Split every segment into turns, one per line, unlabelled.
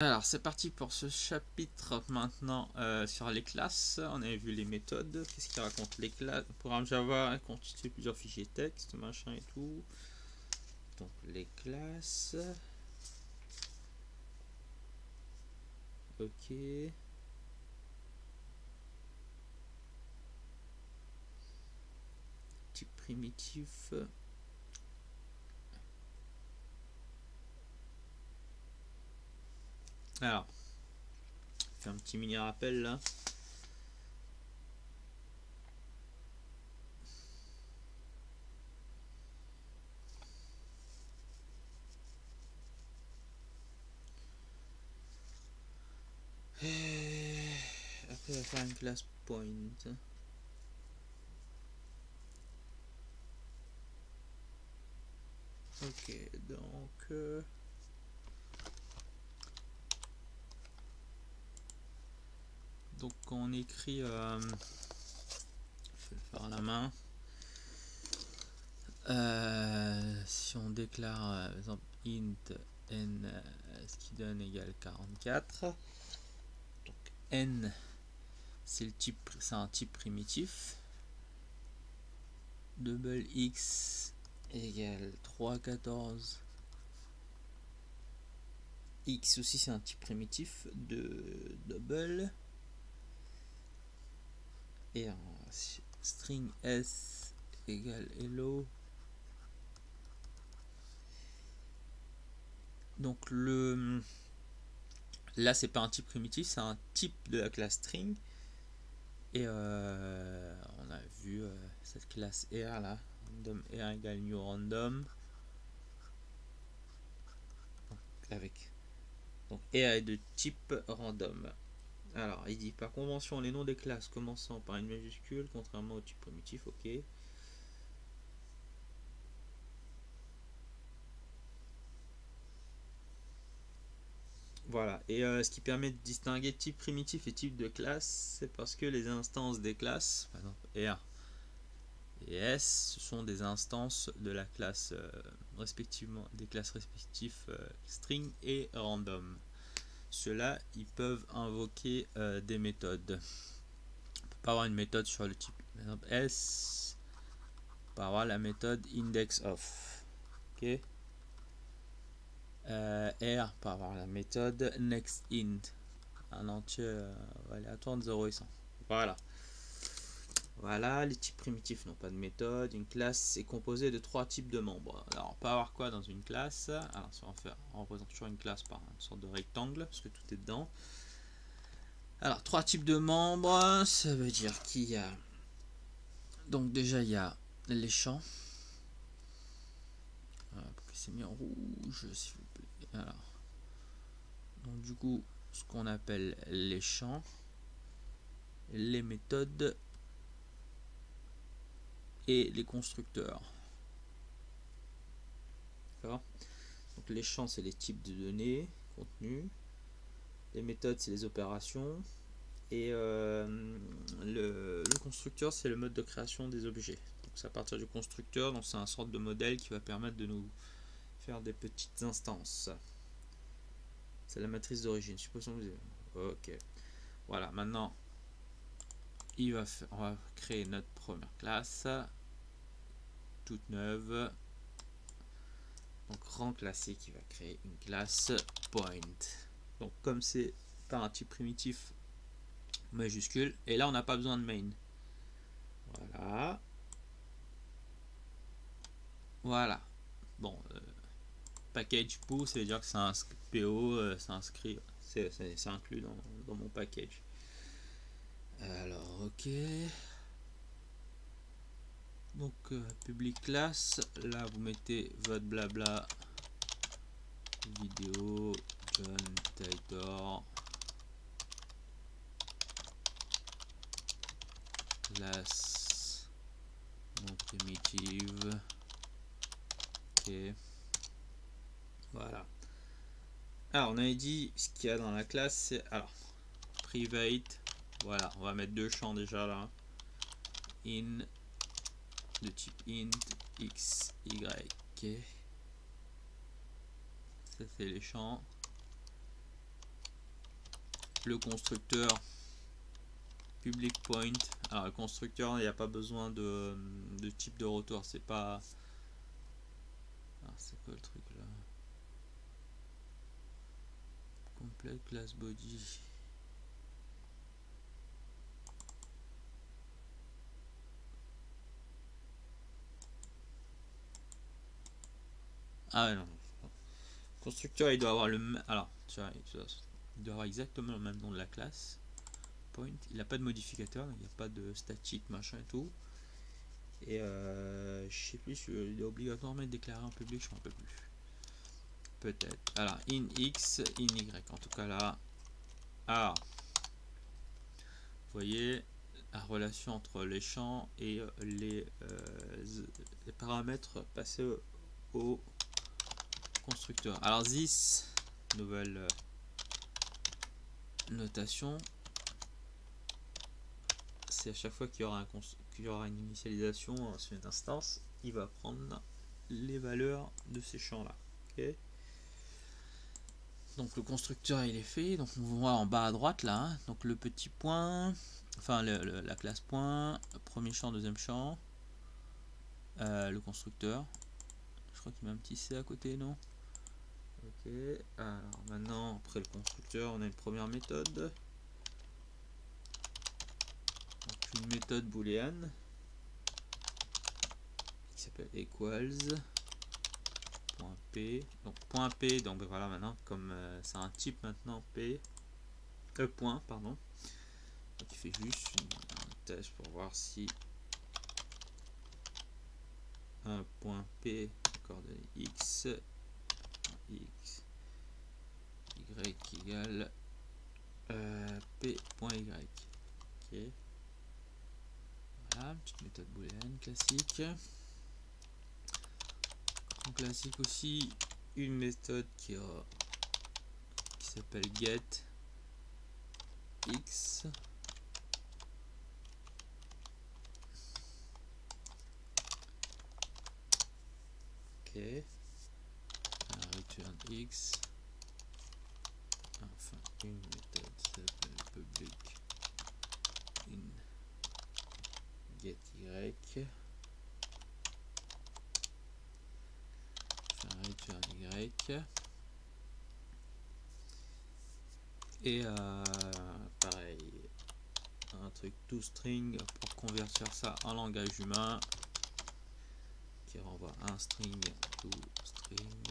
Alors c'est parti pour ce chapitre maintenant sur les classes. On avait vu les méthodes. Qu'est-ce qui raconte les classes? Le programme Java constitue plusieurs fichiers texte, machin et tout. Donc les classes. Ok. Type primitif. Alors, je fais un petit mini rappel là. Après, on va faire une classe point. Ok, donc on écrit, je vais le faire à la main. Si on déclare par exemple int n, ce qui donne égal 44, donc n c'est le type, c'est un type primitif. Double x égale 314. X aussi c'est un type primitif de double. Et string s égale hello. Donc là c'est pas un type primitif, c'est un type de la classe string. Et on a vu cette classe R là, random R égale new random, donc R est de type random. Alors il dit par convention les noms des classes commençant par une majuscule, contrairement au type primitif. Ok. Voilà, et ce qui permet de distinguer type primitif et type de classe, c'est parce que les instances des classes, par exemple R et S, ce sont des instances de la classe respectivement, des classes respectives string et random. Ceux-là, ils peuvent invoquer des méthodes. On peut pas avoir une méthode sur le type. Par exemple, S, on peut avoir la méthode indexOf. Ok. R, on peut avoir la méthode nextInt, un entier aléatoire de 0 et 100. Voilà. Voilà, les types primitifs n'ont pas de méthode. Une classe est composée de 3 types de membres. Alors, on peut avoir quoi dans une classe? Alors, on représente toujours une classe par une sorte de rectangle, parce que tout est dedans. Alors, 3 types de membres, ça veut dire qu'il y a... Donc déjà, il y a les champs. Pourquoi c'est mis en rouge, s'il vous plaît? Alors, donc du coup, ce qu'on appelle les champs, les méthodes et les constructeurs. D'accord? Donc les champs, c'est les types de données, contenus. Les méthodes, c'est les opérations. Et le constructeur, c'est le mode de création des objets. Donc c'est à partir du constructeur, donc c'est un sorte de modèle qui va permettre de nous faire des petites instances. C'est la matrice d'origine. Supposons que vous avez... Ok. Voilà, maintenant, on va créer notre première classe, toute neuve. Donc rang classé qui va créer une classe point. Donc comme c'est pas un type primitif majuscule, et là on n'a pas besoin de main. Voilà. Voilà. Bon, package PO, ça veut dire que c'est un PO, c'est inscrit, c'est inclus dans mon package. Alors, ok. Donc, public class, là vous mettez votre blabla vidéo, John Titor, class non primitive. Ok. Voilà. Alors, on avait dit ce qu'il y a dans la classe, c'est alors private. Voilà, on va mettre deux champs déjà là. In de type int x, y. Ok. Ça c'est les champs. le constructeur public point. Alors le constructeur, il n'y a pas besoin de type de rotor, c'est pas... Ah, c'est quoi le truc là? Complete class body. Ah non, constructeur il doit avoir le même... Alors, tu vois, il doit avoir exactement le même nom de la classe. Point, il n'a pas de modificateur, donc il n'y a pas de statique, machin et tout. Et je sais plus, il est obligatoirement déclaré en public, je ne me rappelle plus. Peut-être. Alors, in X, in Y. En tout cas là. Alors, vous voyez la relation entre les champs et les paramètres passés au constructeur. Alors, this, nouvelle notation. C'est à chaque fois qu'il y aura une initialisation sur une instance, il va prendre les valeurs de ces champs là. Okay. Donc le constructeur il est fait, donc on voit en bas à droite là, hein, donc le petit point, enfin la classe point, premier champ, deuxième champ, le constructeur, je crois qu'il met un petit C à côté, non? Ok, alors maintenant après le constructeur on a une première méthode, donc une méthode booléenne qui s'appelle equals .p, donc .p, donc voilà maintenant comme c'est un type maintenant p, point pardon, donc il fait juste un test pour voir si un point p coordonnée x y égale p.y. Ok, voilà, petite méthode booléenne classique. En classique aussi une méthode qui s'appelle get x. Ok, return x. Enfin une méthode qui s'appelle public in get y. Return y. Et pareil, un truc toString pour convertir ça en langage humain qui renvoie un string toString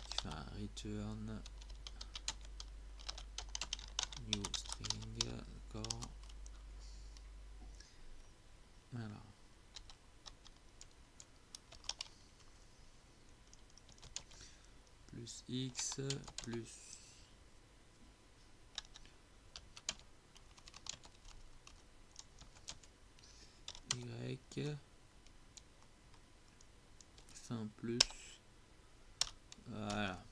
qui fait un return new string, d'accord, voilà. Plus x plus y, fin plus, voilà.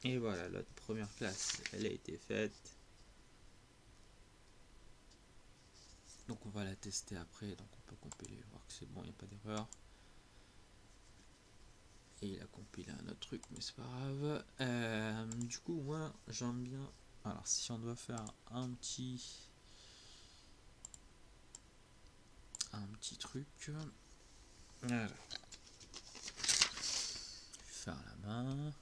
Et voilà, notre première classe elle a été faite, donc on va la tester après, donc on peut compiler, voir que c'est bon, il n'y a pas d'erreur. Et il a compilé un autre truc, mais c'est pas grave. Du coup moi j'aime bien, alors si on doit faire un petit truc, voilà, faire la main.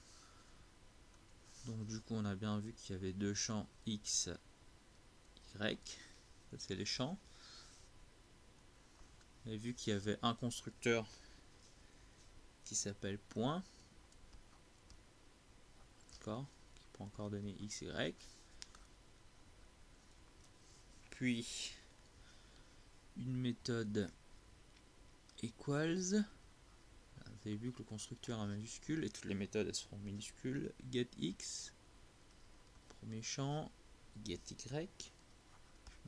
Donc du coup on a bien vu qu'il y avait deux champs x, y, ça c'est les champs. On a vu qu'il y avait un constructeur qui s'appelle point, d'accord, qui prend coordonnées x, y. Puis une méthode equals. Vous avez vu que le constructeur est en majuscule et toutes les méthodes elles seront minuscules. Get x, premier champ, get y, je mets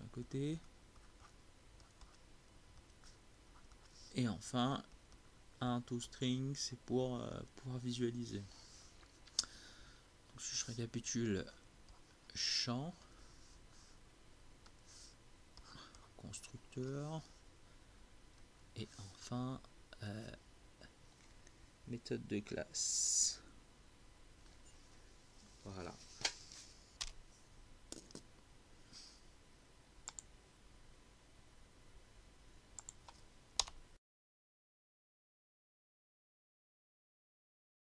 à côté. Et enfin, un toString, c'est pour pouvoir visualiser. Donc, si je récapitule, champ, constructeur, et enfin méthode de classe. Voilà.